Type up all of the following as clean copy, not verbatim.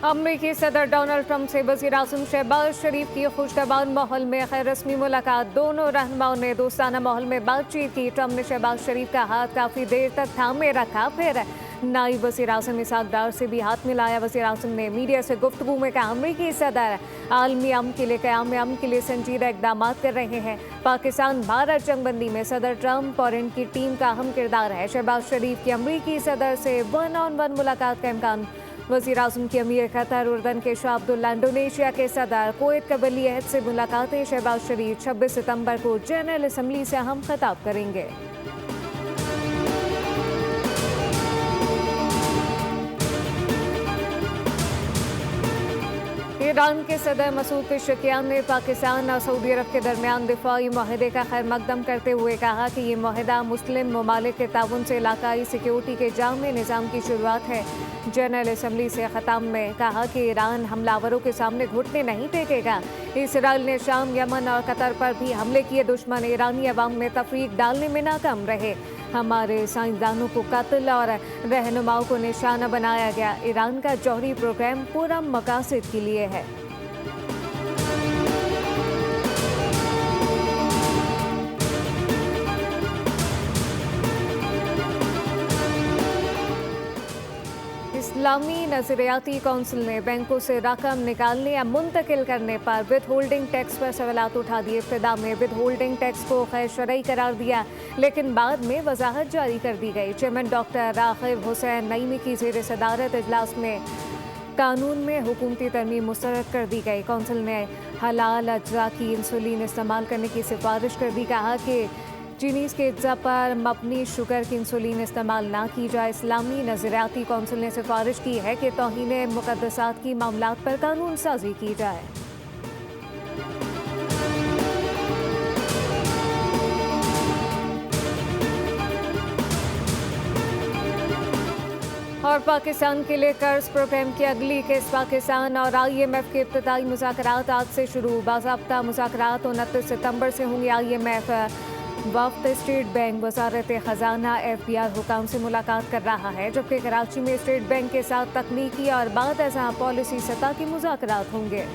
अमरीकी सदर Donald Trump से वज़ीर आज़म शहबाज शरीफ की खुशगवार माहौल में खैर रस्मी मुलाकात। दोनों रहनुमाओं ने दोस्ताना माहौल में बातचीत की। ट्रंप ने शहबाज शरीफ का हाथ काफ़ी देर तक थामे रखा, फिर नायब वज़ीर आज़म इसहाक डार से भी हाथ मिलाया। वज़ीर आज़म ने मीडिया से गुफ्तगू में कहा, अमरीकी सदर आलमी अमन के लिए क़याम अमन के लिए संजीदा इक़दाम कर रहे हैं। पाकिस्तान भारत जंगबंदी में सदर ट्रंप और इनकी टीम का अहम किरदार है। शहबाज शरीफ की अमरीकी सदर से 1-on-1 मुलाकात का इम्कान। वज़ीर आज़म की अमीर कतर उर्दन के शाह अब्दुल्ला, इंडोनेशिया के सदर कुवैत के वली अहद से मुलाकातें। शहबाज शरीफ 26 सितंबर को जनरल असम्बली से अहम खिताब करेंगे। ईरान के सदर मसूद पेशेकियान ने पाकिस्तान और सऊदी अरब के दरमियान दिफाई माहदे का खैर मकदम करते हुए कहा कि ये माहदा मुस्लिम ममालिक के ताउन से इलाकाई सिक्योरिटी के जामे निज़ाम की शुरुआत है। जनरल असम्बली से ख़ताम में कहा कि ईरान हमलावरों के सामने घुटने नहीं टेकेगा। इसराइल ने शाम, यमन और कतर पर भी हमले किए। दुश्मन ईरानी अवाम में तफरीक डालने में नाकाम रहे। हमारे साइंसदानों को कत्ल और रहनुमाओं को निशाना बनाया गया। ईरान का जौहरी प्रोग्राम पूरा मकासद के लिए है। इस्लामी नज़रियाती कौंसिल ने बैंकों से रकम निकालने या मुंतकिल करने पर विद होल्डिंग टैक्स पर सवालात उठा दिए। इब्तिदा में विद होल्डिंग टैक्स को गैर शरई करार दिया, लेकिन बाद में वजाहत जारी कर दी गई। चेयरमैन डॉक्टर राग़िब हुसैन नईमी की ज़ेर सदारत इजलास में कानून में हुकूमती तरमीम मुस्तरद कर दी गई। कौंसिल ने हलाल अज्जा की इंसुलिन इस्तेमाल करने की सिफारिश कर दी। कहा कि चीनीज़ के अज्जा पर मबनी शुगर की इंसुलिन इस्तेमाल ना की जाए। इस्लामी नज़रियाती कौंसिल ने सिफारिश की है कि तौहीन मुक़द्दसात की मामलात पर कानून साजी की जाए। और पाकिस्तान के लिए कर्ज प्रोग्राम की अगली किस्त। पाकिस्तान और IMF के इब्तिदाई मुज़ाकरात आज से शुरू। बाज़ाब्ता मुज़ाकरात 29 सितंबर से होंगे। IMF वफ़द स्टेट बैंक, वज़ारत ख़जाना, FBR हुकाम से मुलाकात कर रहा है, जबकि कराची में स्टेट बैंक के साथ तकनीकी और बाद अज़ां पॉलिसी सतह के मुज़ाकरात होंगे।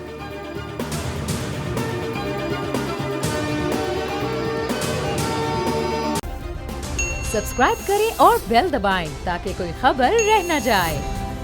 सब्सक्राइब करें और बेल दबाएं ताकि कोई खबर रह न जाए।